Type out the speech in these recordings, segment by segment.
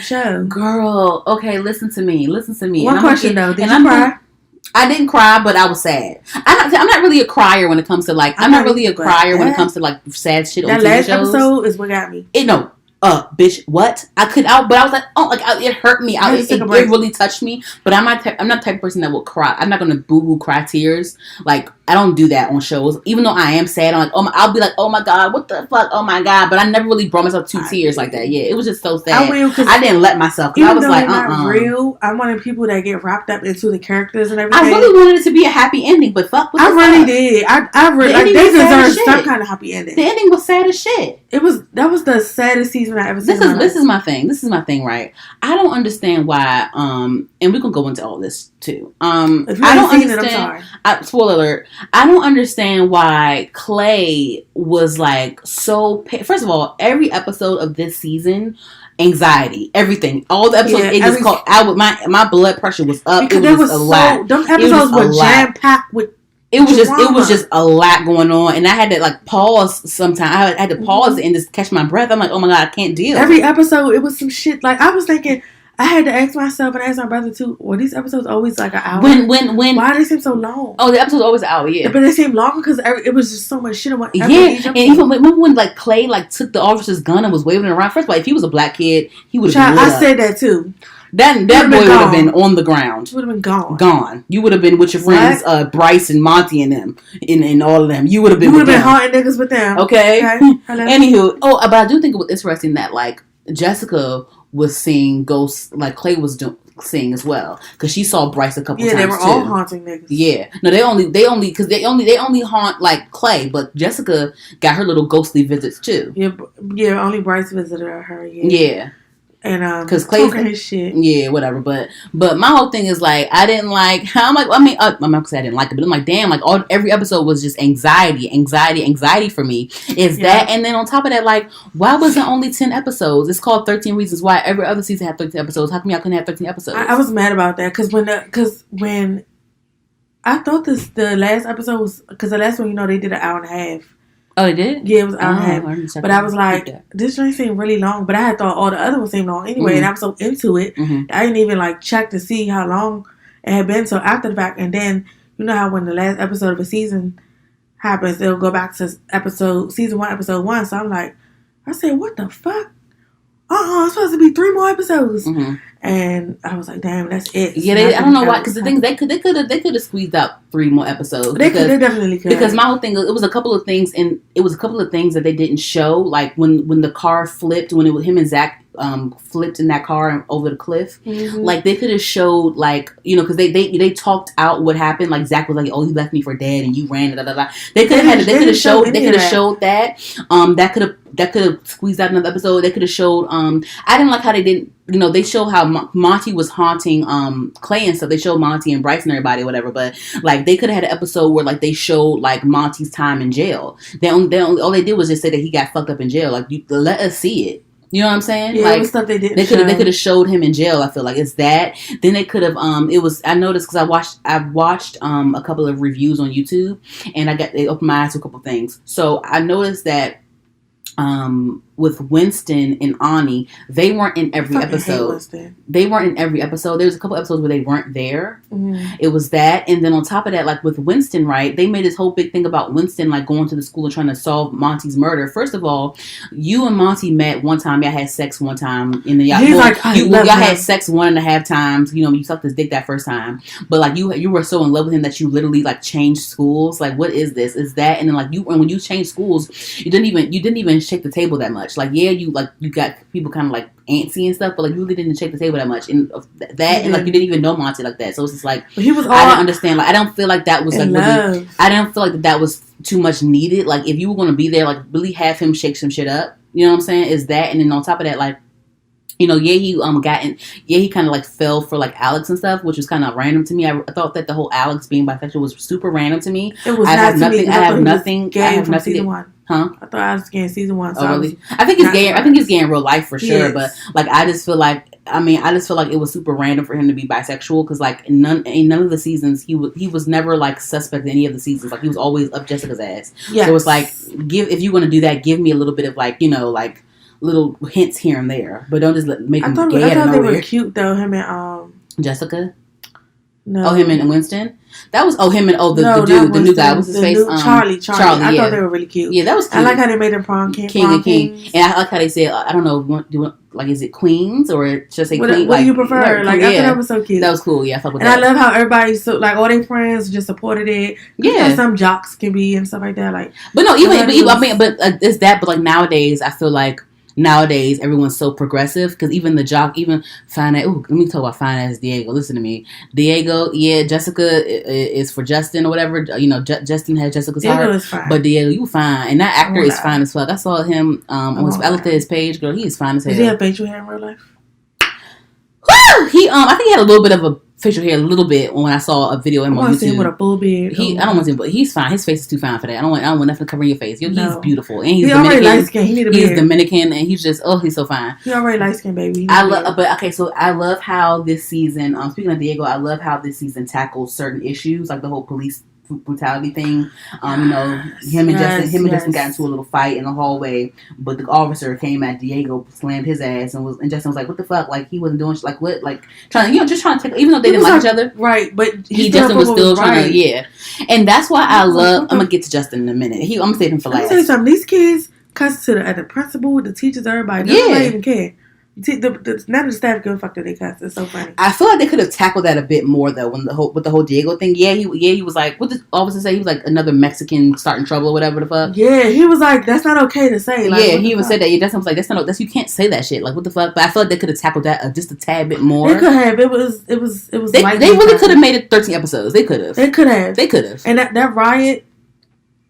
show. Girl, okay, listen to me. One question though, did you cry? I didn't cry, but I was sad. I'm not really a crier when it comes to like. I'm not really a crier when it comes to like sad shit on TV shows. That last episode is what got me. No. Bitch, what? But I was like, oh, like it hurt me. It really touched me. But I'm not the type of person that will cry. I'm not gonna boo-hoo cry tears. Like I don't do that on shows. Even though I am sad, I'm like, I'll be like, oh my god, what the fuck? Oh my god. But I never really brought myself to tears like that. Yeah, it was just so sad. I didn't let myself. Even I was like, not real. I wanted people that get wrapped up into the characters and everything. I really wanted it to be a happy ending, but fuck. I really did. I really like they deserve some kind of happy ending. The ending was sad as shit. That was the saddest season I ever seen. This is my thing, right? I don't understand why, and we can go into all this too. If you haven't seen it, I'm sorry. Spoiler alert. I don't understand why Clay was like so. First of all, every episode of this season, anxiety, everything, all the episodes. It just called. My blood pressure was up. Because it was a lot. Them episodes were jam packed with. It was just a lot going on, and I had to like pause sometimes. I had to pause and just catch my breath. I'm like, oh my god, I can't deal. Every episode, it was some shit. Like I was thinking, I had to ask myself and ask my brother too. Were these episodes always like an hour? When why do they seem so long? Oh, the episode's always an hour, yeah. But they seem longer because it was just so much shit on and even remember when like Clay like took the officer's gun and was waving it around. First of all, if he was a black kid, he would have. I said that too. That boy would have been on the ground. Would have been gone. Gone. You would have been with your friends, Bryce and Monty and them, and all of them. You would have been. You would have been haunting niggas with them. Okay. Anywho, but I do think it was interesting that like Jessica was seeing ghosts, like Clay was seeing as well, because she saw Bryce a couple times. Yeah, they were all haunting niggas. Yeah, no, they only haunt like Clay, but Jessica got her little ghostly visits too. Yeah, only Bryce visited her. Yeah. And because Clay's his shit. Yeah, whatever. But my whole thing is like I didn't like how I'm like I'm not gonna say I didn't like it, but I'm like damn, like every episode was just anxiety for me. That and then on top of that, like why was it only 10 episodes? It's called 13 Reasons Why. Every other season had 13 episodes. How come y'all couldn't have 13 episodes? I was mad about that because when I thought the last episode was because the last one they did an hour and a half. Oh, they did? Yeah, it was an hour and a half. But I was like, this joint seemed really long. But I had thought all the other ones seemed long anyway. And I was so into it. I didn't even like check to see how long it had been. So after the fact, and then you know how when the last episode of a season happens, it'll go back to season 1, episode 1. So I'm like, I said, what the fuck? It's supposed to be 3 more episodes. And I was like, damn, that's it. Yeah, I don't know why. Because the thing they could have squeezed out 3 more episodes. They definitely could. Because my whole thing, it was a couple of things, and it was a couple of things that they didn't show. Like when the car flipped, when it was him and Zach flipped in that car over the cliff. Like they could have showed like because they talked out what happened. Like Zach was like, oh, he left me for dead, and you ran. They could have showed that. That could have squeezed out another episode. They could have showed. I didn't like how they didn't. They show how Monty was haunting Clay and stuff. They showed Monty and Bryce and everybody, whatever. But like they could have had an episode where like they showed like Monty's time in jail. All they did was just say that he got fucked up in jail. Like let us see it. You know what I'm saying? Yeah, like it was stuff they didn't. They could have showed him in jail. I feel like it's that. Then they could have. It was. I noticed because I watched a couple of reviews on YouTube, and they opened my eyes to a couple things. So I noticed that. With Winston and Ani, they weren't in every episode. They weren't in every episode. There was a couple episodes where they weren't there. It was that, and then on top of that, like with Winston, right? They made this whole big thing about Winston, like going to the school and trying to solve Monty's murder. First of all, you and Monty met one time. Y'all had sex one time, and then y'all had sex 1.5 times. You sucked his dick that first time, but like you were so in love with him that you literally like changed schools. Like, what is this? Is that? And then like when you changed schools, you didn't even shake the table that much. Like, yeah, you got people kind of like antsy and stuff, but like you really didn't shake the table that much, and and like you didn't even know Monty like that. So it's just like I didn't understand. Like I don't feel like that was like really, I didn't feel like that was too much needed. Like if you were going to be there, like really have him shake some shit up. You know what I'm saying? Is that, and then on top of that, like. He he kind of like fell for like Alex and stuff, which was kind of random to me. I thought that the whole Alex being bisexual was super random to me. It was nothing. I have nothing. Season 1. Huh? I thought I was getting season 1. So really? I think he's gay. I think he's gay in real life for sure. Yes. But like, I just feel like it was super random for him to be bisexual because like in none of the seasons he was never like suspect in any of the seasons. Like he was always up Jessica's ass. Yes. So it's like if you're gonna do that, give me a little bit of like little hints here and there, but don't just make them gay I out thought of they nowhere. were cute though. Him and Jessica. No. Oh, him and Winston. That was him and the dude, the new guy. What's his face? Charlie. I yeah. thought they were really cute. Yeah, that was cute. I like how they made them prom king. And I like how they said, I don't know, like, is it queens or just say queen? What do you prefer? Like, I thought that was so cute. That was cool. Yeah, I fuck with and that. And I love how everybody, so like all their friends just supported it. Yeah, some jocks can be and stuff like that. Like, but no, it's that. But like nowadays, I feel like. Nowadays, everyone's so progressive because even the jock, even fine. Ooh, let me talk about fine ass Diego. Listen to me, Diego. Yeah, Jessica is for Justin or whatever. You know, Justin has Jessica's heart, but Diego, you fine, and that actor is fine as fuck. I saw him on his. I looked at his page, girl. He is fine as hell. Does he have facial hair in real life? Woo! He I think he had a little bit of a facial hair, a little bit when I saw a video of him on YouTube. See him with a full beard. I don't want to see him, but he's fine. His face is too fine for that. I don't want nothing covering your face. He's beautiful, and he's Dominican. Already light skin. He need a beard. He's Dominican, and he's just he's so fine. He already light skin, baby. I love how this season. Speaking of Diego, I love how this season tackles certain issues, like the whole police brutality thing. Him and Justin got into a little fight in the hallway, but the officer came at Diego, slammed his ass, and Justin was like, "What the fuck?" Like he wasn't doing like what, like trying to take, even though they didn't like each other, right? But Justin was still trying to, and that's why I love. I'm gonna get to Justin in a minute. I'm gonna save him for last. Let me tell you something. These kids cuss to the principal, the teachers, everybody. Nobody even care. None of the staff give a fuck that they cuss. It's so funny. I feel like they could have tackled that a bit more though, with the whole Diego thing. He was like, what did the officer say? He was like another Mexican starting trouble or whatever the fuck. Yeah, he was like, that's not okay to say. Like, he even said that. Yeah, Justin was like, that's you can't say that shit. Like, what the fuck? But I feel like they could have tackled that just a tad bit more. They could have. It was. They really could have made it 13 episodes. They could have. They could have. And that riot,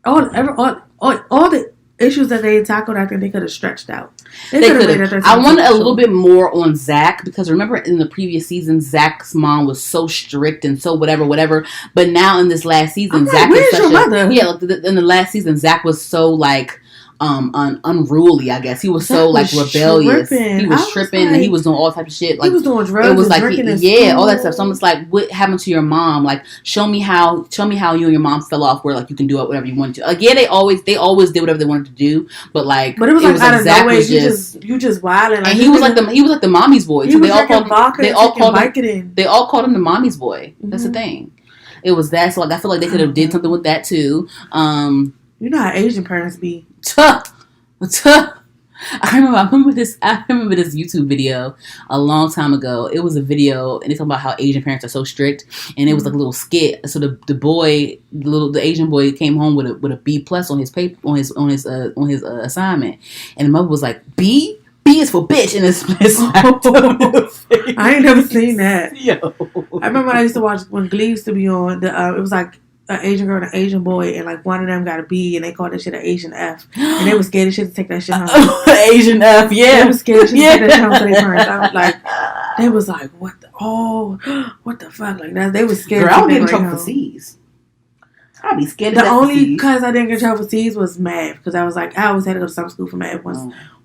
all the issues that they tackled, I think they could have stretched out. They could have. I wanted a little bit more on Zach because remember in the previous season, Zach's mom was so strict and so whatever. But now in this last season, Zach is such mother? In the last season, Zach was so like unruly. I guess he was so like rebellious. He was tripping and he was doing all type of shit. Like he was doing drugs. It was like all that stuff. So I'm just like, what happened to your mom? Like show me how you and your mom fell off where like you can do whatever you want to. Like they always did whatever they wanted to do. But it was like out of Zach was you just wilding. Like, and he was like the mommy's boy. They all called him the mommy's boy. That's the thing. It was that. So like I feel like they could have did something with that too. You know how Asian parents be. I remember this YouTube video a long time ago. It was a video and they talking about how Asian parents are so strict, and it was like a little skit. So the Asian boy came home with a B+ on his paper on his assignment, and the mother was like, B is for bitch, and it's I ain't never seen that. Yo. I remember when I used to watch when Glee used to be on. It was like an Asian girl and an Asian boy, and like one of them got a B, and they called that shit an Asian F, and they was scared as shit to take that shit home. Asian F, yeah. They was scared as shit to take that shit home to their parents. I was like, they was like, what the fuck, like that. They was scared. Girl, I would get in trouble for C's. I'd be scared. The only cause I didn't get in trouble for C's was math, because I was like, I always had to go to some school for math.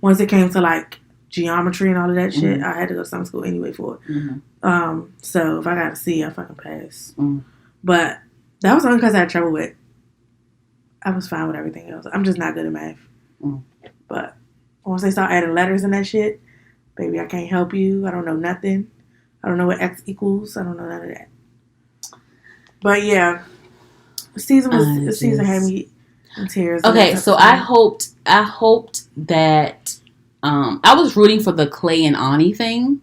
Once it came to like geometry and all of that shit, I had to go to some school anyway for it. So if I got a C, I fucking pass. But that was the only cause I had trouble with. I was fine with everything else. I'm just not good at math. But once they start adding letters and that shit, baby, I can't help you. I don't know nothing. I don't know what X equals. I don't know none of that. But yeah, the season had me in tears. Okay, so I hoped that I was rooting for the Clay and Ani thing.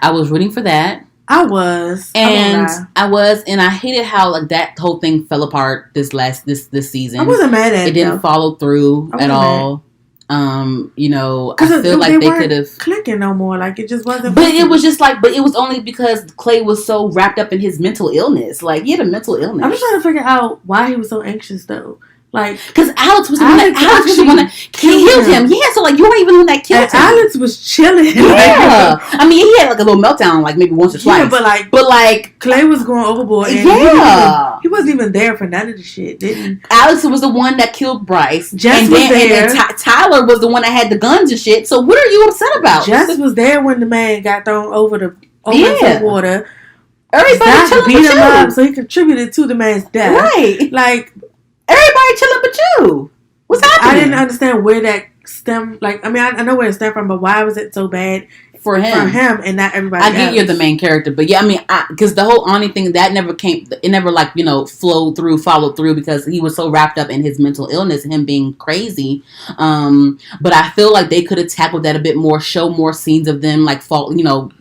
I was rooting for that. I was, and I hated how like that whole thing fell apart this season. I wasn't mad at it. It didn't follow through at all. I feel like they could have clicking no more. Like it just wasn't. But it was just like, but it was only because Clay was so wrapped up in his mental illness. Like he had a mental illness. I'm just trying to figure out why he was so anxious though. Like, because Alex was the one that killed him. Yeah, so like you weren't even the one that killed him. Alex was chilling. Yeah, I mean he had like a little meltdown, like maybe once or twice. Yeah, but like Clay was going overboard. And he wasn't even there for none of the shit. Didn't Alex was the one that killed Bryce. Jess was there. And then Tyler was the one that had the guns and shit. So what are you upset about? Jess was there when the man got thrown over the water. Everybody beat him up, so he contributed to the man's death. Right, like. Everybody chilling but you. What's happening? I didn't understand where that stem? Like, I mean, I know where it stemmed from, but why was it so bad for him and not everybody else? I get you're the main character, but yeah, I mean, because the whole Ani thing, that never came, it never like, followed through because he was so wrapped up in his mental illness and him being crazy. But I feel like they could have tackled that a bit more, show more scenes of them like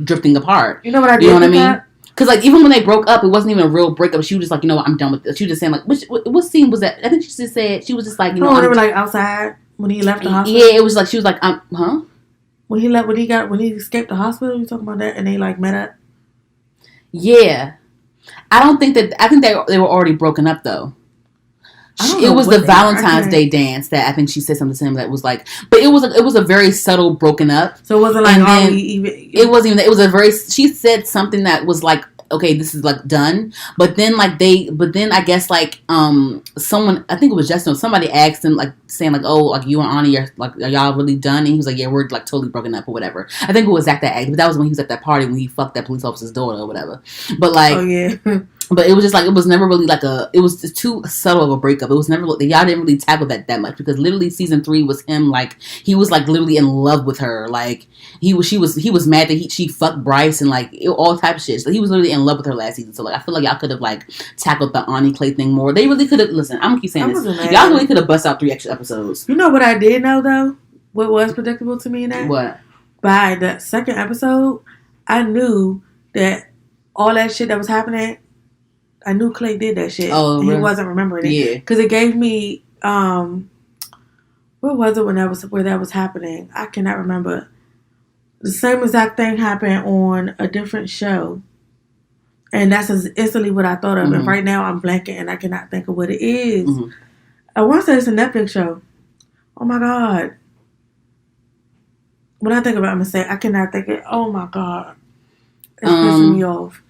drifting apart. You know what I did? You know what I mean? Because like even when they broke up, it wasn't even a real breakup. She was just like, I'm done with this. She was just saying like, what scene was that? I think she just said she was just like, they were like outside when he left the hospital. Yeah, it was like she was like, huh? When he escaped the hospital, you talking about that, and they like met up. Yeah, I think they were already broken up though. It was the Valentine's Day dance that I think she said something to him that was like, but it was a very subtle broken up. So it wasn't like, it wasn't even. It was a very. She said something that was like, okay, this is like done. But then I guess like someone, I think it was Justin, somebody asked him like saying like, oh, like you and Ani are y'all really done? And he was like, yeah, we're like totally broken up or whatever. I think it was Zach that asked, but that was when he was at that party when he fucked that police officer's daughter or whatever. But like, oh yeah. But it was just like, it was never really like it was just too subtle of a breakup. It was never, y'all didn't really tackle that much because literally season 3 was him like, he was like literally in love with her. Like he was mad that she fucked Bryce and like all type of shit. So he was literally in love with her last season. So like, I feel like y'all could have like tackled the Ani Clay thing more. They really could have, listen, I'm gonna keep saying this. Y'all really could have bust out 3 extra episodes. You know what I did know though? What was predictable to me in that? What? By the second episode, I knew that all that shit that was happening, I knew Clay did that shit. Oh, really? He wasn't remembering it. Yeah. Because it gave me, what was it where that was happening? I cannot remember. The same exact thing happened on a different show. And that's instantly what I thought of. Mm-hmm. And right now I'm blanking and I cannot think of what it is. Mm-hmm. I want to say it's a Netflix show. Oh my God. When I think about it, I'm going to say, I cannot think it. Oh my God. It's pissing me off.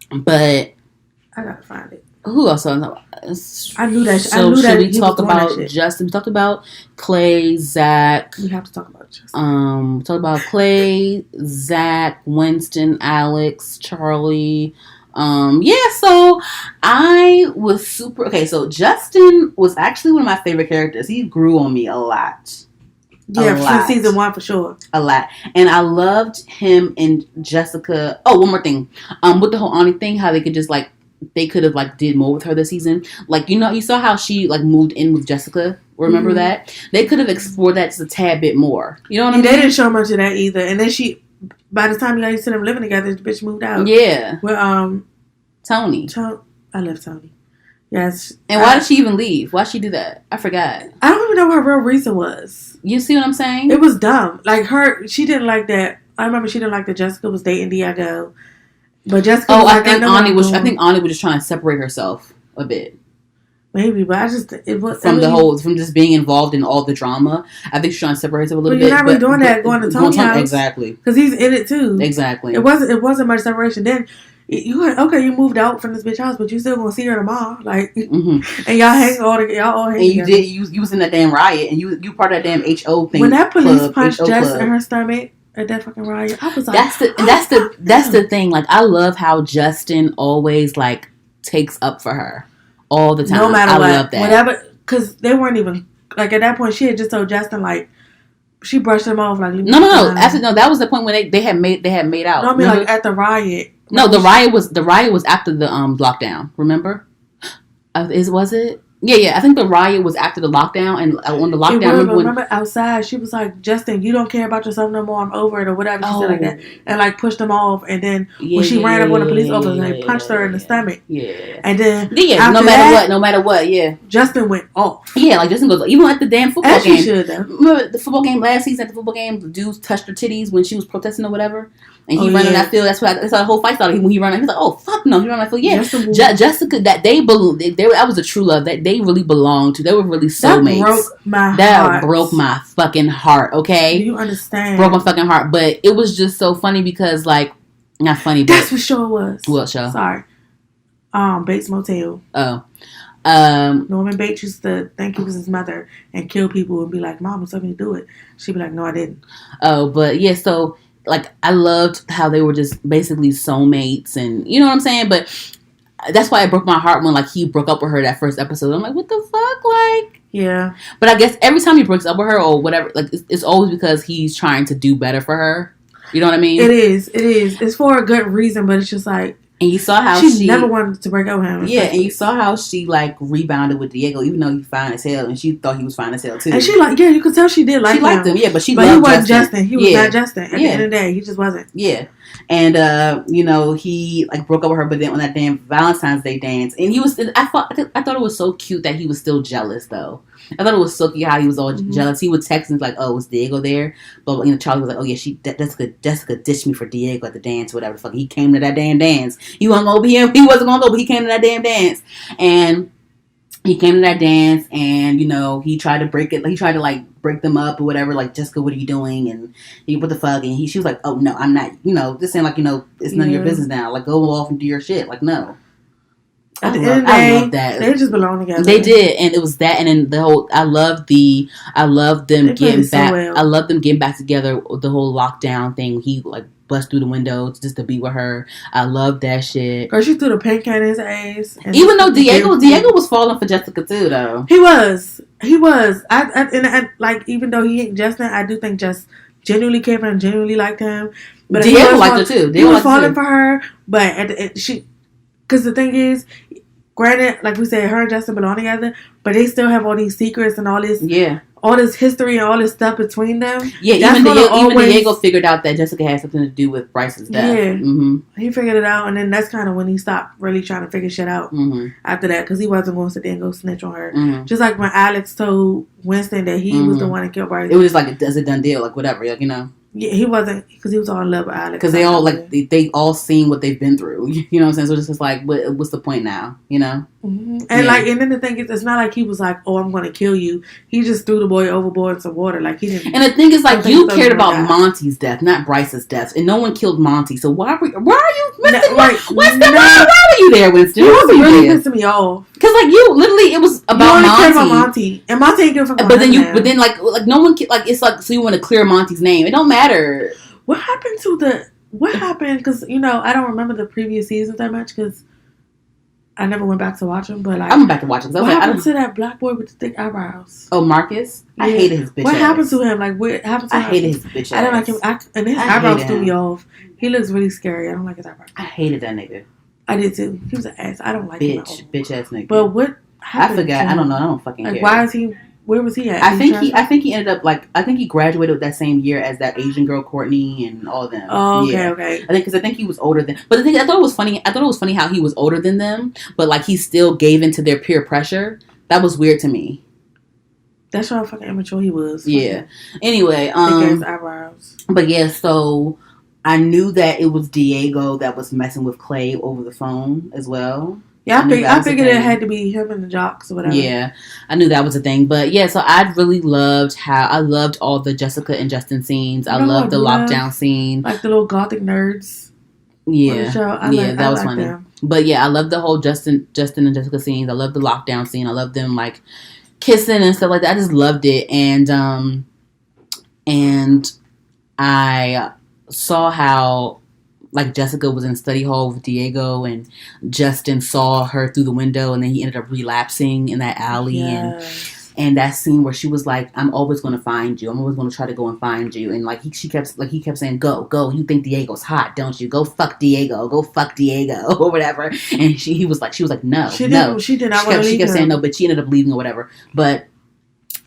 But I gotta find it. Who else? I knew that. So should we talk about Justin? We talked about Clay, Zach. We have to talk about Justin. Talk about Clay, Zach, Winston, Alex, Charlie. Yeah. So I was super. Okay. So Justin was actually one of my favorite characters. He grew on me a lot. Yeah, from season 1 for sure. A lot. And I loved him and Jessica. Oh, one more thing. With the whole Ani thing, how they could just like, they could have like did more with her this season. Like, you saw how she like moved in with Jessica. Remember that? They could have explored that just a tad bit more. You know what I mean? They didn't show much of that either. And then by the time you guys see them living together, the bitch moved out. Yeah. Well, Tony. I love Tony. Yes. And why did she even leave? Why'd she do that? I forgot. I don't even know what her real reason was. You see what I'm saying? It was dumb. Like she didn't like that. I remember she didn't like that Jessica was dating Diego. But Jessica was I think Ani was just trying to separate herself a bit. Maybe, but from just being involved in all the drama. I think she's trying to separate herself a little bit. You're not really doing that going to Tony's house. Exactly. Because he's in it too. Exactly. It wasn't much separation. Then you moved out from this bitch house, but you still gonna see her tomorrow, like, mm-hmm. And y'all all hang. And you was in that damn riot, and you part of that damn HO thing. When that police punched Jess in her stomach at that fucking riot, I was like, that's the thing. Like, I love how Justin always like takes up for her all the time. No matter what, I love that. Whatever, because they weren't even like at that point. She had just told Justin like. She brushed him off like no. That was the point when they had made out. No, I mean like at the riot. No, the riot was after the lockdown. Remember? Was it? Yeah. I think the riot was after the lockdown, and on the lockdown. Remember outside, she was like, "Justin, you don't care about yourself no more. I'm over it," or whatever. She said like that, and like pushed him off. And then when she ran up on the police officer, they punched her in the stomach. Yeah. And then no matter what, yeah. Justin went off. Yeah, like Justin goes even at the damn football game. She should though. Remember the football game last season? At the football game, the dudes touched her titties when she was protesting or whatever. And he ran on that field. That's how the whole fight started. When he ran, he was like, "Oh fuck no!" He ran on that field. Yeah, Jessica. That that was a true love. That they really belonged to. They were really soulmates. That broke my fucking heart. Okay, do you understand? Broke my fucking heart. But it was just so funny because like, not funny. But that's what show it was. What show? Sorry. Bates Motel. Oh. Norman Bates used to think he was his mother and kill people and be like, "Mom, what's something to do it?" She'd be like, "No, I didn't." Oh, but yeah, so. Like, I loved how they were just basically soulmates, and you know what I'm saying? But that's why it broke my heart when, like, he broke up with her that first episode. I'm like, what the fuck? Like, Yeah. But I guess every time he breaks up with her or whatever, like it's always because he's trying to do better for her. You know what I mean? It is. It's for a good reason, but it's just like. And you saw how she never wanted to break up with him. Yeah, and you saw how she like rebounded with Diego, even though he fine as hell, and she thought he was fine as hell too. And she like, yeah, you could tell she did like him. She liked him, yeah, but he wasn't Justin. He was not Justin. At the end of the day, he just wasn't. Yeah, and he like broke up with her, but then on that damn Valentine's Day dance, and he was. I thought it was so cute that he was still jealous though. I thought it was so cute how he was all jealous. He would text and like, "Oh, was Diego there?" But Charlie was like, "Oh yeah, Jessica ditched me for Diego at the dance, whatever the fuck. He came to that damn dance. He wasn't gonna be here. He wasn't gonna go, but he came to that damn dance, and he came to that dance, and he tried to break it. Like, he tried to like break them up or whatever. Like, Jessica, what are you doing? And what the fuck? And she was like, "Oh no, I'm not. This ain't like it's none of your business now. Like, go off and do your shit. Like, no." At the end of the day, I love that. They just belong together. They did, and it was that, and then the whole. I love them getting back. So well. I love them getting back together. The whole lockdown thing. He like bust through the window just to be with her. I love that shit. Girl, she threw the pink at his ass. Even though Diego was falling for Jessica too, though. He was. I like, even though he ain't Justin, I do think Just genuinely cared for him, genuinely liked him. But Diego liked her too. He was falling for her, but because the thing is, granted, like we said, her and Justin belong together, but they still have all these secrets and all this history and all this stuff between them. Yeah, even Diego figured out that Jessica had something to do with Bryce's death. Yeah, he figured it out, and then that's kind of when he stopped really trying to figure shit out after that, because he wasn't going to sit there and go snitch on her. Just like when Alex told Winston that he was the one that killed Bryce. It was just like a done deal, like whatever, like, Yeah, he wasn't, because he was all in love with Alex. Because they all they all seen what they've been through. You know what I'm saying? So it's just like, what's the point now? And and then the thing is, it's not like he was like, "Oh, I'm going to kill you." He just threw the boy overboard in some water. Like, he didn't. And the thing is, like, you cared about Monty's death, not Bryce's death, and no one killed Monty. So why are you, Winston? Winston, why were you there, Winston? He was really pissing me off. Because like you, literally, it was about Monty. Cared about Monty, and Monty ain't give a fuck. But then like no one like it's like, so you want to clear Monty's name? It don't matter. What happened to what happened? Because I don't remember the previous seasons that much because I never went back to watch them. But like, I went back to watch them. What happened to that black boy with the thick eyebrows? Oh, Marcus. Yeah. I hated his bitch. What happened to him? Like, what happened to him? I hated his bitch. I don't like him. And his eyebrows threw me off. He looks really scary. I don't like his eyebrows. I hated that nigga. I did too. He was an ass. I don't like him. Bitch ass nigga. But what happened? I forgot. I don't know. I don't fucking care. Why is he? Where was he at? I think he ended up I think he graduated that same year as that Asian girl Courtney and all of them. Oh, okay. I think he was older than. But the thing, I thought it was funny how he was older than them, but like he still gave into their peer pressure. That was weird to me. That's how fucking immature he was. Yeah. Anyway, his eyebrows. But yeah, so I knew that it was Diego that was messing with Clay over the phone as well. Yeah, I figured it had to be him and the jocks or whatever. Yeah, I knew that was a thing. But yeah, so I really loved all the Jessica and Justin scenes. I loved the lockdown scene. Like the little gothic nerds. Yeah. That was funny. Them. But yeah, I love the whole Justin and Jessica scenes. I love the lockdown scene. I love them like kissing and stuff like that. I just loved it. And I saw how like Jessica was in study hall with Diego and Justin saw her through the window and then he ended up relapsing in that alley. Yes. And that scene where she was like, I'm always going to find you. I'm always going to try to go and find you. And like he kept saying, go. You think Diego's hot, don't you? Go fuck Diego or whatever. And she was like, no. She did not want to leave. She kept saying no, but she ended up leaving or whatever. But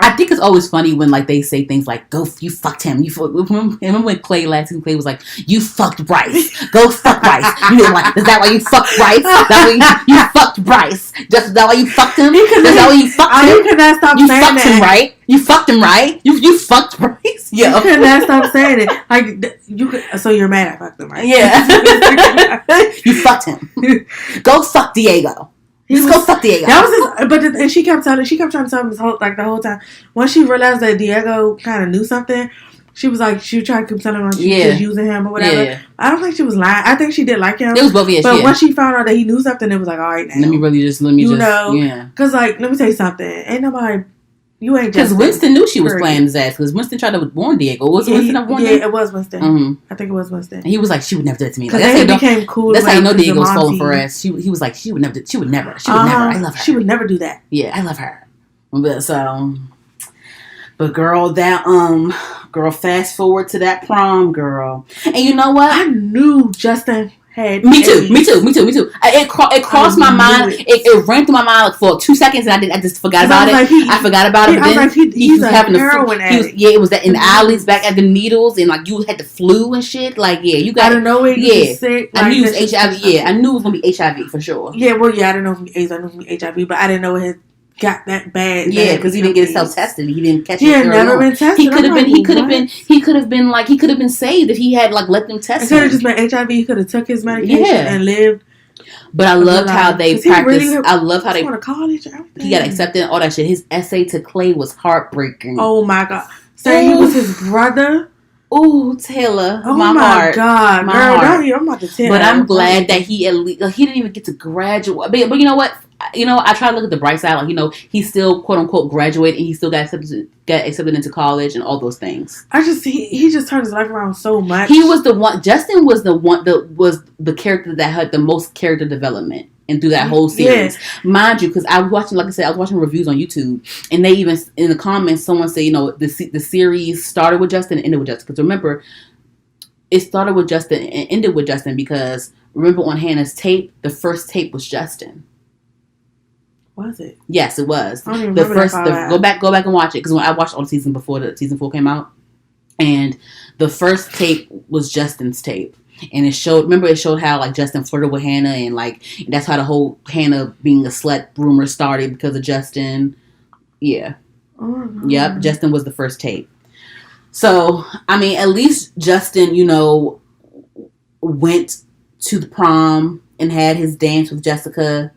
I think it's always funny when like they say things like "Go, you fucked him." Remember when Clay was like, "You fucked Bryce. Go fuck Bryce." You know, like, is that why you fucked Bryce? That why you fucked Bryce? Is that why you fucked him? Is that why you fucked him? You cannot stop saying that. You fucked him, right? You fucked him, right? You fucked Bryce. Yeah. You cannot stop saying it. Like so you're mad I fucked him, right? Yeah. You fucked him. Go fuck Diego. Just go fuck Diego. That was his, and she kept trying to tell him the whole time. Once she realized that Diego kind of knew something, she was like, she tried to keep telling him she was using him or whatever. Yeah. I don't think she was lying. I think she did like him. It was both, yes. But once she found out that he knew something, it was like, all right, now. Let me just, because like, let me tell you something. Ain't nobody. You ain't just. Because Winston knew she was playing his ass. Because Winston tried to warn Diego. Was Winston that warned him? Yeah, it was Winston. Mm-hmm. I think it was Winston. And he was like, she would never do it to me. Like, they became cool. That's how you know Diego was falling for her ass. He was like, she would never. I love her. She would never do that. Yeah, I love her. But but girl, girl, fast forward to that prom, girl, and you know what? I knew Justin had. Me too. It crossed my mind. It ran through my mind like for 2 seconds, and I just forgot about it. I forgot about it. But then he's a heroin addict. Yeah, it was in the alleys back at the needles, and like you had the flu and shit. Like you got. I don't know. Yeah, sick. I knew it was HIV. Yeah, I knew it was gonna be HIV for sure. Yeah, well, I didn't know if it was AIDS. I knew it was HIV, but I didn't know it had got that bad. Yeah, because he didn't get himself tested. He didn't catch it. He had never been tested. He could have been saved if he had like let them test him. Instead of just been HIV, he could have took his medication and lived. But I loved how they practiced. I love how they went to college. He got accepted and all that shit. His essay to Clay was heartbreaking. Oh my god! Saying he was his brother. Ooh, Taylor. Oh my heart. God, my girl, heart. I'm about to tell. But I'm glad that he at least he didn't even get to graduate. But you know what? I try to look at the bright side. Like he still quote unquote graduated, and he still got accepted into college and all those things. He just turned his life around so much. He was the one. Justin was the one that was the character that had the most character development. And through that whole series, mind you, because I was watching, like I said, I was watching reviews on YouTube, and they even in the comments, someone said, the series started with Justin and ended with Justin. Because remember, it started with Justin and ended with Justin because remember on Hannah's tape, the first tape was Justin. Was it? Yes, it was. I don't even remember that. Go back and watch it because when I watched all the season before the season 4 came out, and the first tape was Justin's tape. And it showed how like Justin flirted with Hannah and like that's how the whole Hannah being a slut rumor started because of Justin. Yeah. Mm-hmm. Yep. Justin was the first tape. So, I mean, at least Justin, went to the prom and had his dance with Jessica.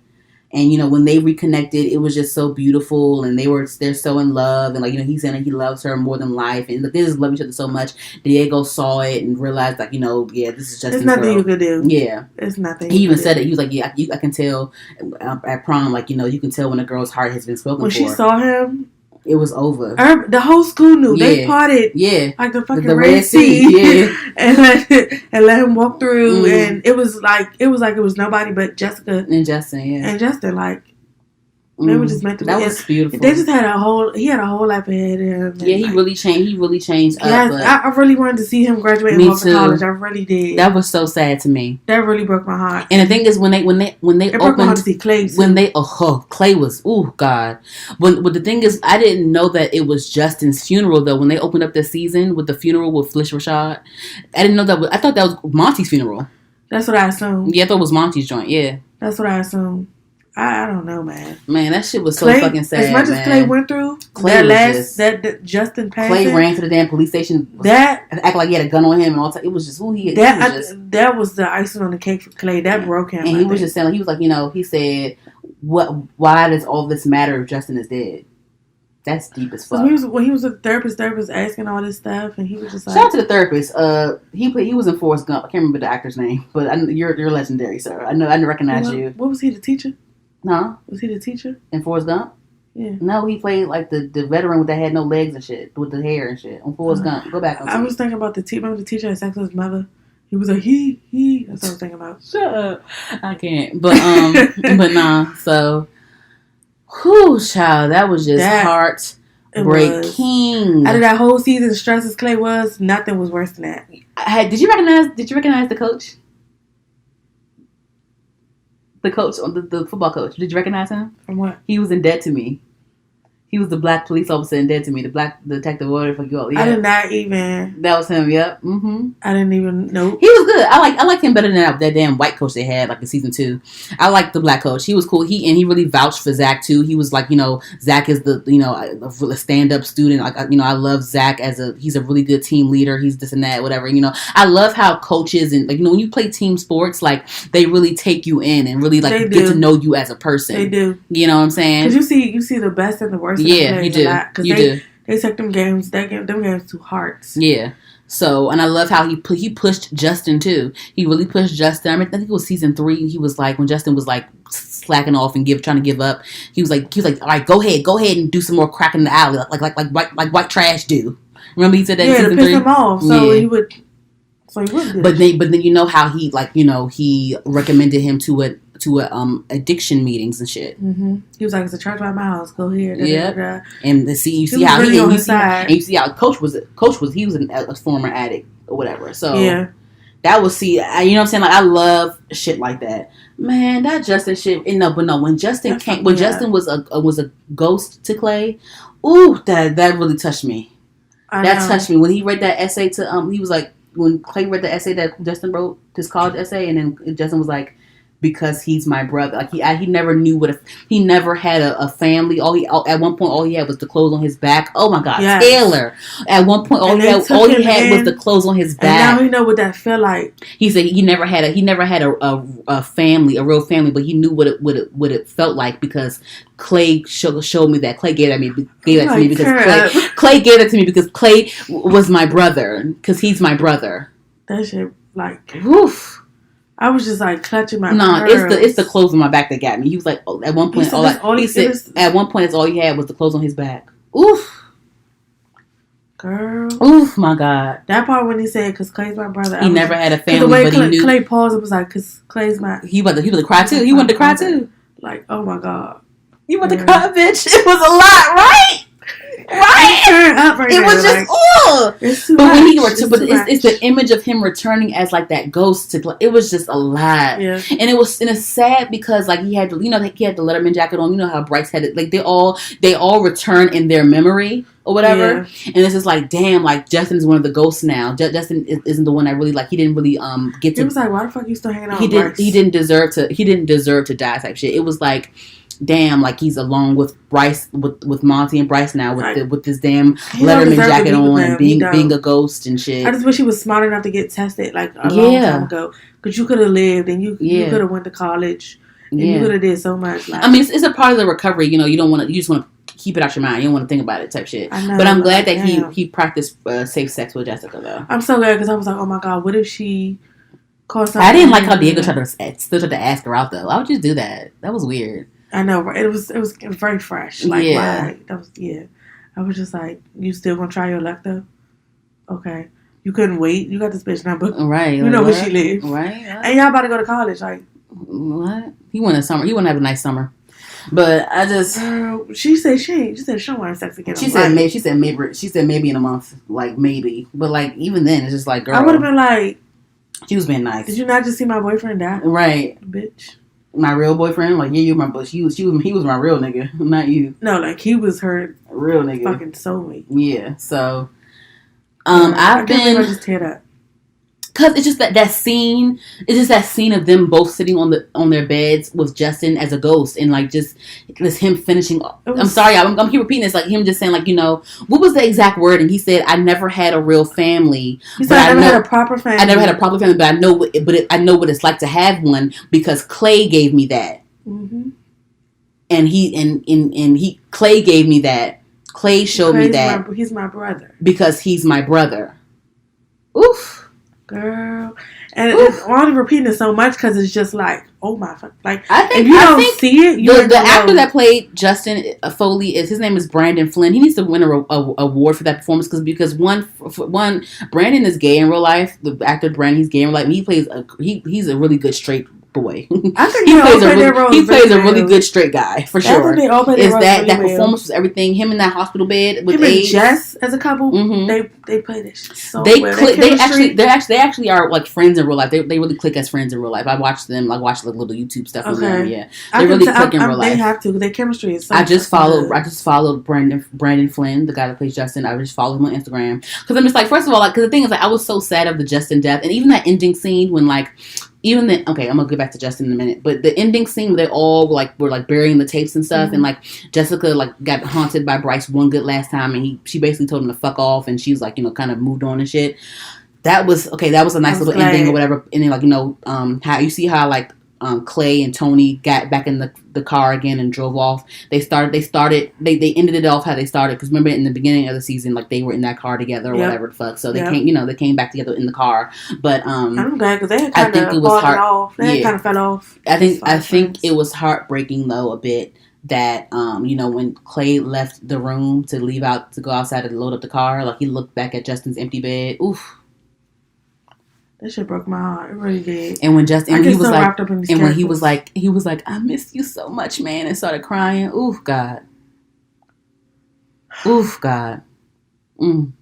And, when they reconnected, it was just so beautiful. And they're so in love. And, he's saying that he loves her more than life. And they just love each other so much. Diego saw it and realized, this is Justin's It's nothing girl. You could do. Yeah. It's nothing. He even said it. He was like, yeah, I can tell at prom, you can tell when a girl's heart has been spoken for. When she saw him. It was over. The whole school knew. Yeah. They parted. Yeah. Like the fucking Red Sea. Yeah. and let him walk through. Mm. And it was like it was nobody but Jessica. And Justin, yeah. And Justin, they were just meant to be. That was beautiful. They just had he had a whole life ahead of him. Yeah, he really changed yes, I really wanted to see him graduate and go to college. I really did. That was so sad to me. That really broke my heart. And the thing is, when they broke my heart to see Clay. Clay was, oh God. But the thing is, I didn't know that it was Justin's funeral though. When they opened up the season with the funeral with Felicia Rashad, I didn't know that. I thought that was Monty's funeral. That's what I assumed. Yeah, I thought it was Monty's joint. Yeah, that's what I assumed. I don't know, man. Man, that shit was so fucking sad. As much as Clay went through, that Justin passed. Clay ran to the damn police station. Act like he had a gun on him and all. It was just who he. That was the icing on the cake for Clay. That broke him. And he was just saying, he was like, he said, why does all this matter if Justin is dead? That's deep as fuck. When he was a therapist asking all this stuff, and he was just like, shout out to the therapist. He was in Forrest Gump. I can't remember the actor's name, but you're legendary, sir. I recognize you. What was he, the teacher? No. Was he the teacher? In Forrest Gump? Yeah. No, he played like the veteran that had no legs and shit, with the hair and shit. On Forrest Gump. Go back. I was thinking about remember the teacher had sex with his mother? He was like, he. That's what I was thinking about. Shut up. I can't. But, but nah, so. Whew, child, that was just heartbreaking. Out of that whole season, as stressed as Clay was, nothing was worse than that. Did you recognize the coach? The coach, the football coach. Did you recognize him? From what? He was in Dead to Me. He was the black police officer in Dead to Me. The black detective, whatever you call. Yeah. I did not even. That was him. Yep. Mm-hmm. I didn't even know. He was good. I like him better than that damn white coach they had in season 2. I like the black coach. He was cool. He really vouched for Zach too. He was like, Zach is the a stand up student. Like I love Zach he's a really good team leader. He's this and that, whatever. I love how coaches and when you play team sports, they really take you in and really get to know you as a person. They do. You know what I'm saying? Because you see the best and the worst. Yeah, you do. They take them games to hearts. Yeah. So, and I love how he pushed Justin too. He really pushed Justin. I think it was season 3. He was like, when Justin was like slacking off and trying to give up. He was like, all right, go ahead and do some more crack in the alley, like white trash do. Remember he said that in season 3? Yeah, to piss him off. So he would. So he would. But then how he he recommended him to addiction meetings and shit. He was like, "It's a church by my house. Go here." Yeah, and you see how Coach was he was a former addict or whatever. So yeah, that was you know what I'm saying. Like I love shit like that, man. That Justin shit. When Justin Justin was a ghost to Clay, ooh, that really touched me. That touched me when he read that essay to he was like when Clay read the essay that Justin wrote, his college essay, and then Justin was like, because he's my brother. Like he never knew he never had a family. At one point all he had was the clothes on his back. Oh my God, yes. Taylor. At one point all he had was the clothes on his back. And now he know what that felt like. He said he never had a family, a real family, but he knew what it felt like because Clay showed me that. Clay gave that to me because Clay gave it to me because Clay was my brother, because he's my brother. That shit, like, woof. I was just like clutching my pearls. It's the clothes on my back that got me. He was like, at one point, at one point, all he had was the clothes on his back. Oof, girl. Oof, my God. That part when he said, "Cause Clay's my brother." He never had a family, but he knew. Clay paused and was like, "Cause Clay's my." He wanted to cry too. He wanted to cry too. Like, oh my God. You want to cry, bitch? It was a lot, right? Right. It was just it's the image of him returning as like that ghost to. It was just a lot, yeah. And it's sad because like he had the Letterman jacket on. You know how Bryce had it. Like they all return in their memory or whatever. Yeah. And it's just like, damn, like Justin is one of the ghosts now. Justin isn't the one that really like. He didn't really get to. He was like, why the fuck you still hanging out? He didn't deserve to die type shit. It was like, damn, like he's along with Bryce, with Monty and Bryce now with this damn Letterman jacket on and being a ghost and shit. I just wish he was smart enough to get tested like a long time ago, because you could have lived and you could have went to college and you could have did so much. Like, I mean, it's a part of the recovery. You know, you just want to keep it out your mind. You don't want to think about it type shit. I know, but I'm glad that he practiced safe sex with Jessica though. I'm so glad because I was like, oh my God, what if she caused something? I didn't like how Diego tried to ask her out though. Why would you just do that? That was weird. I know, right? It was very fresh. Like, why? That was, I was just like, you still gonna try your luck though? Okay. You couldn't wait. You got this bitch number. Right. You know where she lives. Right. And y'all about to go to college. Like, what? He wanted summer. He wanted to have a nice summer. But I just... she said she don't want sex again. She said maybe in a month. Like, maybe. But, like, even then, it's just like, girl. I would have been like... She was being nice. Did you not just see my boyfriend die? Right. Bitch. My real boyfriend? Like, yeah, you remember. He was my real nigga, not you. No, like, he was her real nigga. Fucking soulmate. Yeah, so... I've been... just tear up. Cause it's just that scene. It's just that scene of them both sitting on their beds with Justin as a ghost, and like just him finishing. I'm sorry, I'm keep repeating this. Like him just saying, like, you know, what was the exact wording? He said, "I never had a real family." He said, "I never had a proper family." I never had a proper family, but I know. I know what it's like to have one because Clay gave me that. Mm-hmm. And Clay gave me that. Clay showed me that. He's my brother because he's my brother. Oof. Girl, and I'm only repeating it so much because it's just like, oh my fuck! Like, if you don't see it, the actor that played Justin Foley his name is Brandon Flynn. He needs to win a award for that performance because one Brandon is gay in real life. The actor Brandon, he's gay in real life. And he plays he's a really good straight boy. I think he plays a really good straight guy for sure. That really performance was everything. Him in that hospital bed with Jess as a couple, they play this shit so well. They actually are like friends in real life. They really click as friends in real life. I watched them. I watched like little YouTube stuff with them. Yeah, they really click in real life. They have to. Their chemistry is so. I just followed Brandon Flynn, the guy that plays Justin. I just followed him on Instagram because I'm just like, first of all, like, because the thing is, like, I was so sad of the Justin death, and even that ending scene when like. Even then, okay, I'm gonna get back to Justin in a minute. But the ending scene, where they all were burying the tapes and stuff, and like Jessica like got haunted by Bryce one good last time, and she basically told him to fuck off, and she was like, you know, kind of moved on and shit. That was okay. That was a nice little ending or whatever. And then like, you know, how you see how like Clay and Tony got back in the car again and drove off. They ended it off how they started, because remember in the beginning of the season, like, they were in that car together or whatever the fuck. So they came back together in the car. But I'm glad, because they had kind of fallen off. They kind of fell off. I think it was heartbreaking though a bit that you know, when Clay left the room to go outside and load up the car, like he looked back at Justin's empty bed. Oof. That shit broke my heart. It really did. And when Justin, I he get was so like, wrapped up in these and when he characters. was like, I miss you so much, man, and started crying. Oof, God. Oof, God. Mm.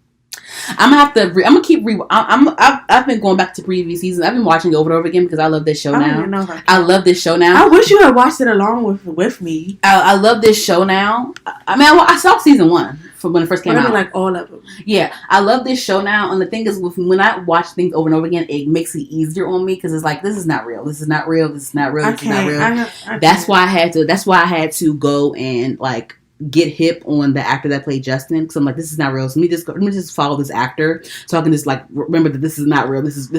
I'm gonna have to. I'm gonna keep. I've been going back to previous seasons. I've been watching it over and over again because I love this show now. I love this show now. I wish you had watched it along with me. I love this show now. I mean, I saw season 1 from when it first came out. Like all of them. Yeah, I love this show now. And the thing is, when I watch things over and over again, it makes it easier on me because it's like, this is not real. This is not real. This is not real. This is not real. That's why I had to. That's why I had to go and like get hip on the actor that played Justin, because I'm like, this is not real. So let me just follow this actor so I can just like remember that this is not real. This is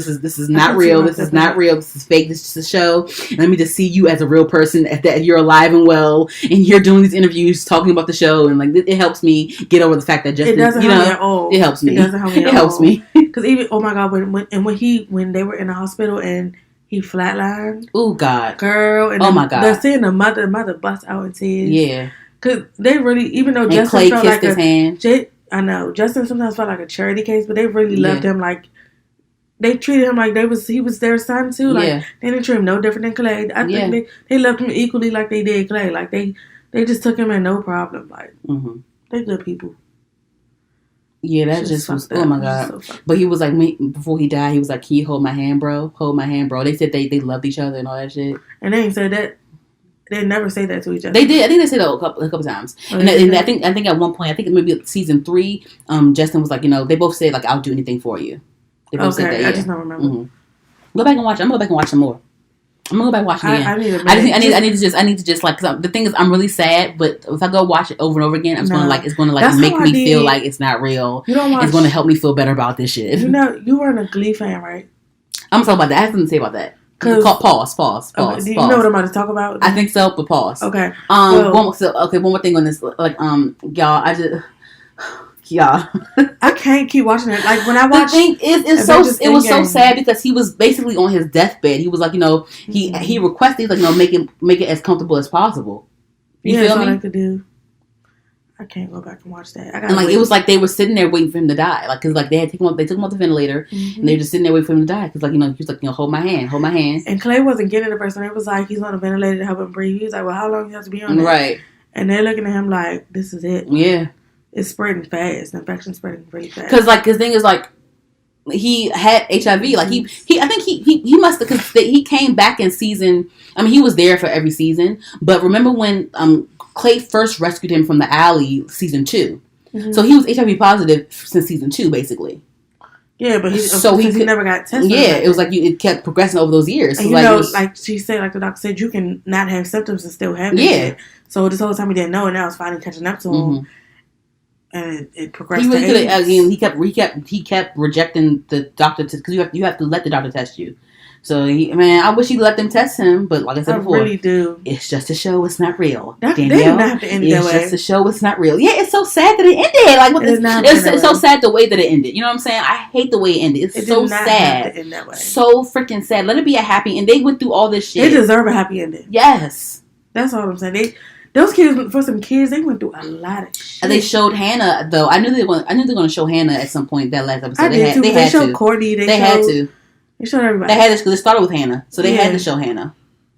not real. This is not real. This is fake. This is just a show. And let me just see you as a real person, that you're alive and well, and you're doing these interviews talking about the show, and like it helps me get over the fact that Justin, it doesn't help me at all. It helps me. It doesn't help me. It helps me because even, oh my God, when they were in the hospital and he flatlined. Oh God, girl. And oh my God, they're seeing the mother bust out in tears. Yeah. Because they really, even though and Justin Clay felt kissed like his hand. I know Justin sometimes felt like a charity case, but they really loved him. Like they treated him like he was their son too. Like they didn't treat him no different than Clay. I think they loved him equally like they did Clay. Like they just took him in no problem. Like they're good people. Yeah, that just was, oh my God. So but he was like, before he died, he was like, can you hold my hand, bro? Hold my hand, bro. They said they loved each other and all that shit. And they ain't said that. They never say that to each other. They did. I think they said that a couple times. And I think at one point, I think maybe season 3, Justin was like, they both said like, I'll do anything for you. They both said that. Yeah. I just don't remember. Go back and watch. I'm gonna go back and watch some more. I'm gonna go back and watch it again. I need to just like, cause the thing is, I'm really sad, but if I go watch it over and over again, it's gonna make me feel like it's not real. You don't watch. It's gonna help me feel better about this shit. You weren't a Glee fan, right? I'm talking about that. I have something to say about that. Pause. Okay. Do you know what I'm about to talk about? I think so, but pause. Okay. One more thing on this. Like, y'all, I can't keep watching it. Like when I watch, the thing is, it was so sad because he was basically on his deathbed. He was like, he requested, like, make it as comfortable as possible. You feel me? That's all I could do. I can't go back and watch that. And like, it was like they were sitting there waiting for him to die. Like, cause like they took him off the ventilator, and they were just sitting there waiting for him to die. Cause like, he was like, hold my hand. And Clay wasn't getting it at first, and it was like, he's on a ventilator to help him breathe. He was like, well, how long do you have to be on that? Right. And they're looking at him like, this is it. Yeah. It's spreading fast. The infection's spreading really fast. Cause like, his thing is like, he had HIV. Like I think he must have, cause he came back in season. I mean, he was there for every season. But remember when Clay first rescued him from the alley, season 2. Mm-hmm. So he was HIV positive since season 2, basically. Yeah, but he never got tested. Yeah, it was like it kept progressing over those years. And so like she said, like the doctor said, you can not have symptoms and still have it. Yeah. So this whole time he didn't know, and now it's finally catching up to him. And it progressed. He kept rejecting the doctor because you have to let the doctor test you. So I wish he let them test him, but like I said before, really do. It's just a show. It's not real. They didn't have to end it that way. It's just a show. It's not real. Yeah, it's so sad that it ended. Like it's so sad the way that it ended. You know what I'm saying? I hate the way it ended. It's so sad. Have to end that way. So freaking sad. Let it be a happy end. They went through all this shit. They deserve a happy ending. Yes, that's all I'm saying. Those kids, for some kids, they went through a lot of shit. And they showed Hannah though. I knew they were going to show Hannah at some point that last episode. They showed Courtney. They had to. They showed everybody. They had to because it started with Hannah, so they had to show Hannah.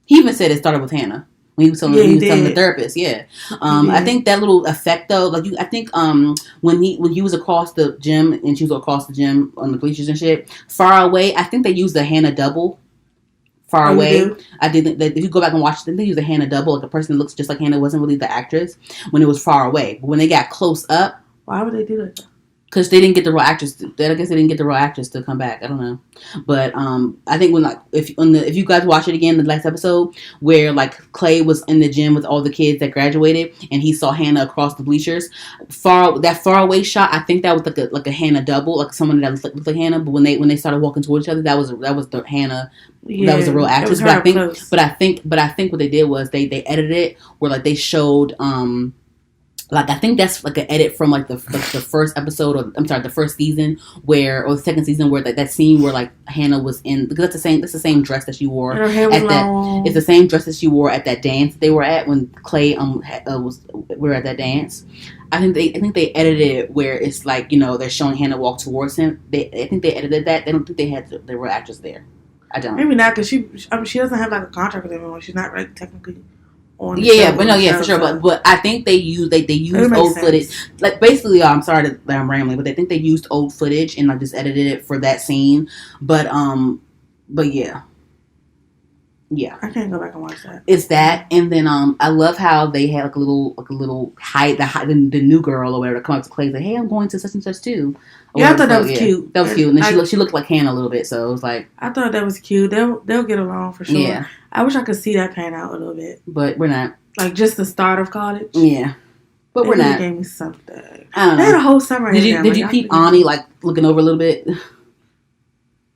He even said it started with Hannah when he was telling the therapist. Yeah, I think that little effect though, like I think when he was across the gym and she was across the gym on the bleachers and shit, far away. I think they used the Hannah double. Far away. I didn't. If you go back and watch, they use a Hannah double, like a person that looks just like Hannah, wasn't really the actress when it was far away. But when they got close up, why would they do that? Because they didn't get the real actress. I guess they didn't get the real actress to come back. I don't know, but I think when if you guys watch it again, the last episode where like Clay was in the gym with all the kids that graduated, and he saw Hannah across the bleachers, far away shot. I think that was like a Hannah double, like someone that looked like Hannah. But when they started walking towards each other, that was the Hannah. Yeah, that was the real actress. But I think what they did was they edited it where like they showed like I think that's like an edit from like the first episode, or I'm sorry, the first season or the second season where that scene where like Hannah was in, because that's the same dress that she wore at that. It's the same dress that she wore at that dance they were at when Clay we were at that dance. I think they edited it where it's like, they're showing Hannah walk towards him. I think they edited that. They don't think they had the real actress there. I don't. Maybe not, because she doesn't have like a contract with anyone. She's not like technically on the show. But no, yeah, for sure. So. But I think they used old footage. Like basically, I'm sorry that I'm rambling, but they think they used old footage and like just edited it for that scene. But yeah. Yeah, I can't go back and watch that. It's that, and then I love how they had like a little height, the new girl or whatever to come up to Clay and say, "Hey, I'm going to such and such too." Yeah, I thought that was cute. That was cute, and then she looked like Hannah a little bit, so it was like I thought that was cute. They'll get along for sure. Yeah, I wish I could see that pan out a little bit, but we're not. Like just the start of college. Yeah, but we're not. Gave me something. I don't know. They had a whole summer. Did you peep Ani like looking over a little bit?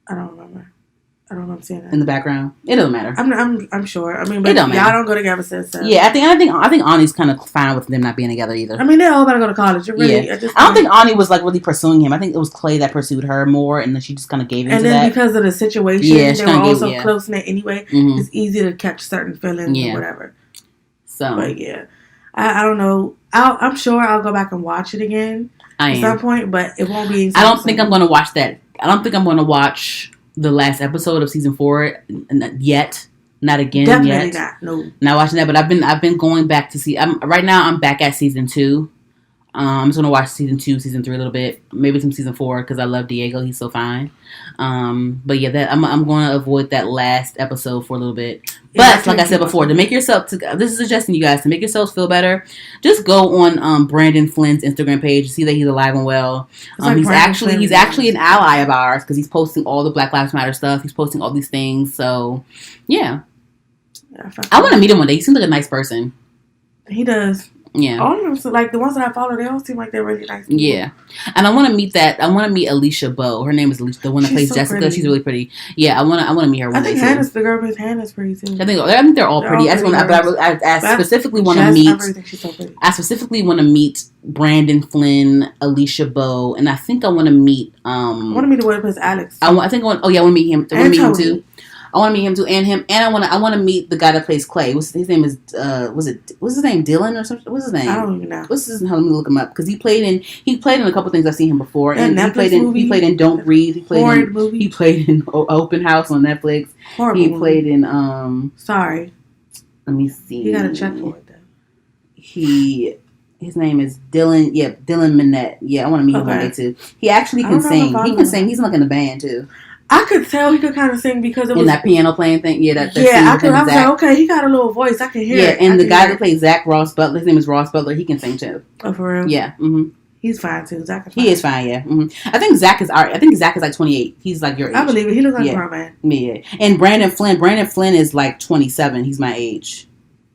I don't remember. I don't know what I'm saying. In the background, it doesn't matter. I'm sure. I mean, but y'all don't go together since. Yeah, I think Ani's kind of fine with them not being together either. I mean, they're all about to go to college. Really, I don't think Ani was like really pursuing him. I think it was Clay that pursued her more, and then she just kind of gave into that. And then because of the situation, they were also close knit anyway. Mm-hmm. It's easy to catch certain feelings or whatever. So, but yeah, I don't know. I'm sure I'll go back and watch it again at some point, but it won't be. I don't think I'm going to watch that. I don't think I'm going to watch the last episode of season 4 yet. Not again. Definitely yet. Not. No. Not watching that, but I've been going back to see. Right now I'm back at season 2. I'm just gonna watch season 2, season 3 a little bit, maybe some season 4 because I love Diego. He's so fine. But yeah, that I'm going to avoid that last episode for a little bit. But like I said before, this is suggesting you guys to make yourselves feel better. Just go on Brandon Flynn's Instagram page, see that he's alive and well. He's actually an ally of ours because he's posting all the Black Lives Matter stuff. He's posting all these things. So yeah, I want to meet him one day. He seems like a nice person. He does. Yeah. All of them, so like the ones that I follow, they all seem like they're really nice people. Yeah. And I want to meet Alicia Bowe. Her name is Alicia, the one that plays Jessica. Pretty. She's really pretty. Yeah, I want to meet her one day. I think the girl plays Hannah's pretty too. I think they're all pretty. I specifically want to meet. I think she's so pretty. I specifically want to meet Brandon Flynn, Alicia Bowe, and I think I want to meet. I want to meet the one that plays Alex. I want to meet him. I want to meet him too. I want to meet him too, and I want to meet the guy that plays Clay. His name is what's his name, Dylan or something? What's his name? I don't even know. What's his name? Let me look him up because he played in a couple things I've seen him before. And he played in Don't Breathe. He played in Open House on Netflix. Horrible he played in Sorry. Let me see. You gotta check for it though. His name is Dylan. Yeah, Dylan Minette. Yeah, I want to meet him one day too. He actually can sing. He can sing. He's like in a band too. I could tell he could kind of sing because it was... In that piano playing thing? Yeah, I was like, okay, he got a little voice. I can hear it. Yeah, and the guy that plays Zach Ross Butler, his name is Ross Butler, he can sing too. Oh, for real? Yeah. Mm-hmm. He's fine too. Zach is fine. He is fine, yeah. Mm-hmm. I think Zach is like 28. He's like your age. I believe it. He looks like a grown man. Yeah. And Brandon Flynn is like 27. He's my age.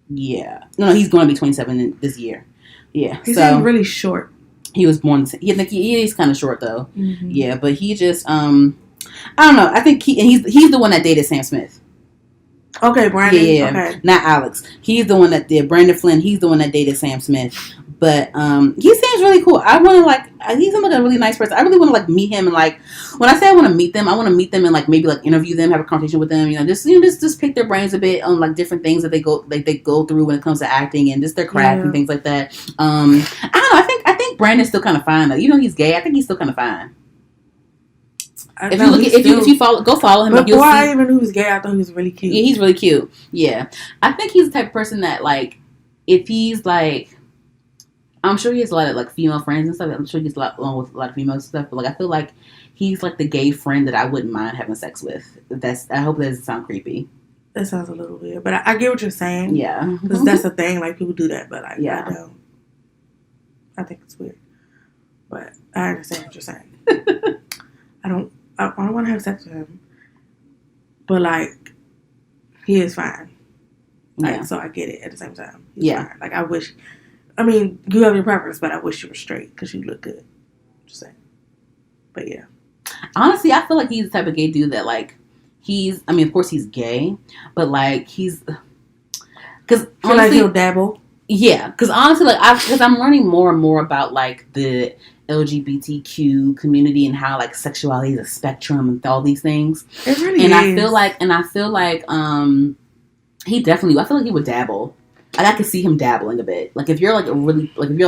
Yeah. No, he's going to be 27 this year. Yeah. He's really short. He was born... he is kind of short though. Mm-hmm. Yeah, but he just... I don't know. I think he's the one that dated Sam Smith. Okay, Brandon. Yeah, okay. Not Alex. He's the one that did Brandon Flynn. He's the one that dated Sam Smith. But he seems really cool. I want to he seems like a really nice person. I really want to meet him and when I say I want to meet them and maybe interview them, have a conversation with them. Just pick their brains a bit on different things that they go through when it comes to acting and just their craft and things like that. I don't know. I think Brandon's still kind of fine though. He's gay. I think he's still kind of fine. If you follow him. Before I even knew he was gay, I thought he was really cute. Yeah, he's really cute. Yeah, I think he's the type of person that if he's I'm sure he has a lot of female friends and stuff. I'm sure he gets along with a lot of female stuff. But I feel like he's the gay friend that I wouldn't mind having sex with. I hope that doesn't sound creepy. That sounds a little weird, but I get what you're saying. Yeah, because that's the thing. People do that, but I don't. I think it's weird, but I understand what you're saying. I don't want to have sex with him, but he is fine. So I get it at the same time. He's fine. I wish. I mean, you have your preference, but I wish you were straight because you look good. Just saying. But yeah. Honestly, I feel like he's the type of gay dude that he's. I mean, of course he's gay, but he's. Because honestly, he'll dabble. Yeah, because honestly, I'm learning more and more about the LGBTQ community and how sexuality is a spectrum and all these things. It really is. I feel like he definitely. I feel like he would dabble. I could see him dabbling a bit. If you're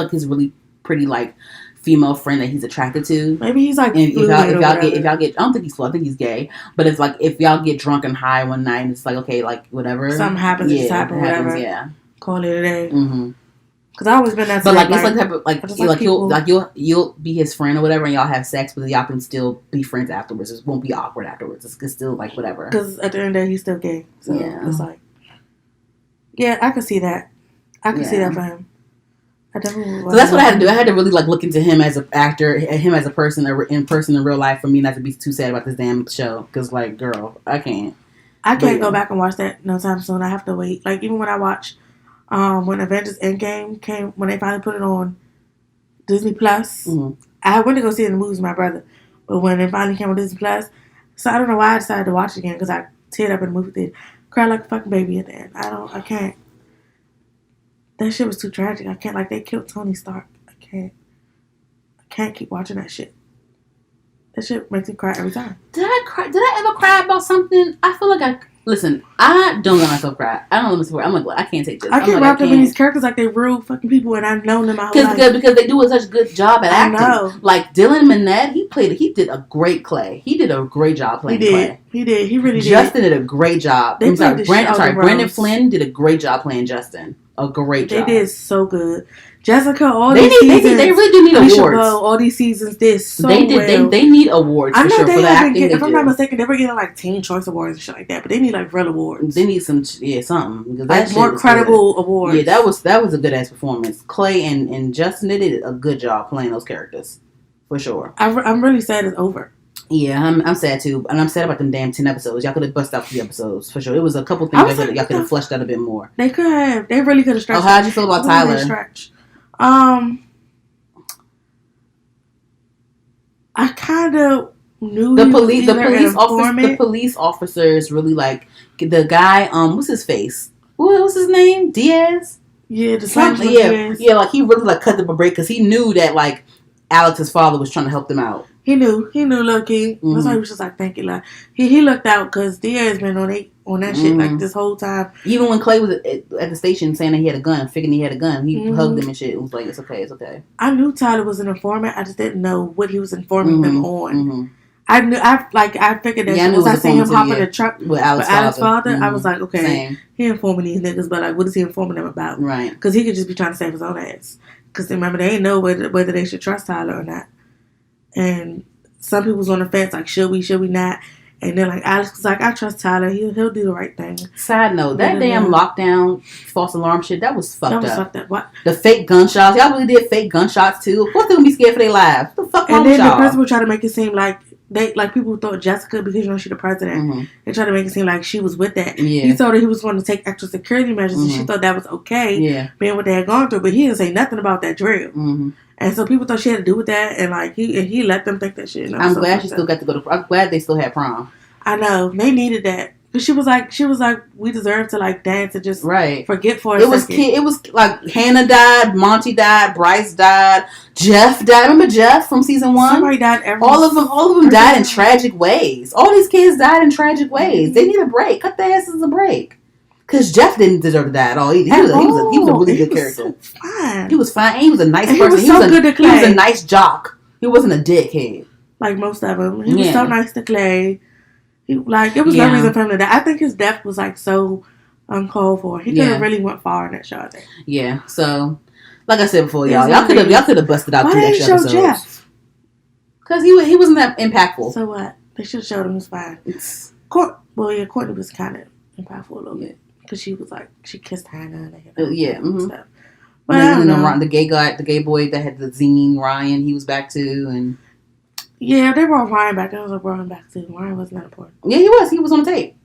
his really pretty like female friend that he's attracted to. Maybe he's like, and if y'all get, I don't think he's fluid. I think he's gay. But it's like if y'all get drunk and high one night, and it's like okay, like whatever, something happens, yeah, whatever. Yeah, call it a day. Mm-hmm. Cause I always been that. But like it's like type of like you'll be his friend or whatever, and y'all have sex, but y'all can still be friends afterwards. It won't be awkward afterwards. It's still like whatever. Because at the end of the day, he's still gay. So it's like, yeah, I could see that. I could see that for him. I definitely. So that's what I had to do. I had to really like look into him as an actor, him as a person, in real life, for me not to be too sad about this damn show. Because like, girl, I can't. I can't go back and watch that no time soon. I have to wait. Like even when I watch. When Avengers Endgame came, when they finally put it on Disney Plus, I went to go see it in the movies with my brother. But when it finally came on Disney Plus, so I don't know why I decided to watch it again because I teared up in the movie theater, cried like a fucking baby at the end. I can't. That shit was too tragic. I can't. Like they killed Tony Stark. I can't keep watching that shit. That shit makes me cry every time. Did I ever cry about something? I feel like listen, I don't let myself cry. I don't let myself cry. I'm like, I can't take this. I get wrapped up in these characters like they're real fucking people, and I've known them my whole life. Because they do such a good job at acting. I know. Like Dylan Minnette, he did a great Clay. He did a great job playing Clay. He did. He really did. Justin did a great job. Brandon Flynn did a great job playing Justin. A great job. They did so good. Jessica, they really do need awards. All these seasons did so well. They need awards for sure for the acting. If I'm not mistaken, they were getting like Teen Choice Awards and shit like that. But they need like real awards. They need something like more credible awards. Yeah, that was a good ass performance. Clay and Justin, they did a good job playing those characters for sure. I'm really sad it's over. Yeah, I'm sad too, and I'm sad about them damn 10 episodes. Y'all could have busted out 3 episodes for sure. It was a couple things y'all could have fleshed out a bit more. They could have. They really could have stretched. Oh, how'd you feel about Tyler? I kind of knew the police officers really like the guy. What's his face? What was his name? Diaz. Yeah, yeah. Like he really like cut them a break because he knew that like Alex's father was trying to help them out. He knew, look, that's why he was just like, thank you, like, he looked out, because Diaz been on that shit, like, this whole time. Even when Clay was at the station saying that he had a gun, figuring he had a gun, he hugged him and shit. It was like, it's okay. I knew Tyler was an informant, I just didn't know what he was informing them on. I figured that once I seen him hop in the truck with Alex's father, I was like, okay, Same. He informing these niggas, but, like, what is he informing them about? Right. Because he could just be trying to save his own ass. Because, remember, they didn't know whether they should trust Tyler or not. And some people was on the fence, like, should we not? And then, like, Alex was like, I trust Tyler. He'll do the right thing. Side note, that damn lockdown, false alarm shit, that was fucked up. What? The fake gunshots. Y'all really did fake gunshots, too. Of course they gonna be scared for their lives. What the fuck wrong with y'all? And then the principal tried to make it seem like people thought Jessica, because, she's the president, they tried to make it seem like she was with that. Yeah. He told her he was going to take extra security measures, and she thought that was okay, being what they had gone through, but he didn't say nothing about that drill. And so people thought she had to do with that, and like he let them think that shit. I'm glad she still got to go to. I'm glad they still had prom. I know they needed that, because she was like, we deserve to like dance and just forget for a second. It was like Hannah died, Monty died, Bryce died, Jeff died. Remember Jeff from season 1? Somebody died. All of them died in tragic ways. All these kids died in tragic ways. They need a break. Cut their asses a break. Because Jeff didn't deserve to die at all. He was a really good character. So fine. He was fine. He was a nice person. He was good to Clay. He was a nice jock. He wasn't a dickhead. Like most of them. He was so nice to Clay. It was no reason for him to die. I think his death was like so uncalled for. He could have really went far in that show, I think. Yeah. So, like I said before, y'all could have busted out 2 extra episodes. Jeff? Because he wasn't that impactful. So what? They should have showed him he was fine. Courtney was kind of impactful a little bit. Because she was like, she kissed Hannah and stuff. But then the gay boy that had the zine, Ryan, he was back too, and they brought Ryan back. They was brought him back too. Ryan wasn't that important. Yeah, he was. He was on tape.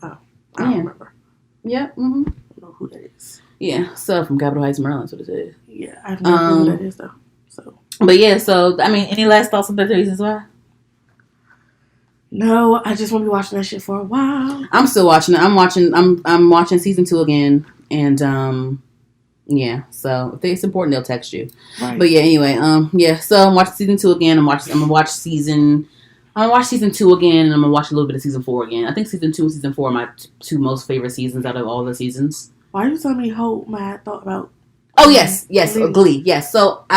Oh, I don't remember. Yeah. I don't know who that is. Yeah, so from Capitol Heights, Maryland, that's what it is. Yeah, I have no idea who that is though. So, but yeah, so I mean, any last thoughts on the reasons why? No, I just want to be watching that shit for a while. I'm still watching it. I'm watching season 2 again, and so if it's important, they'll text you. Right. But yeah, anyway, so I'm watching season 2 again. I'm gonna watch season 2 again, and I'm gonna watch a little bit of season 4 again. I think season 2 and season 4 are my 2 most favorite seasons out of all the seasons. Why are you telling me my thought about Oh yes, Glee. Yes. So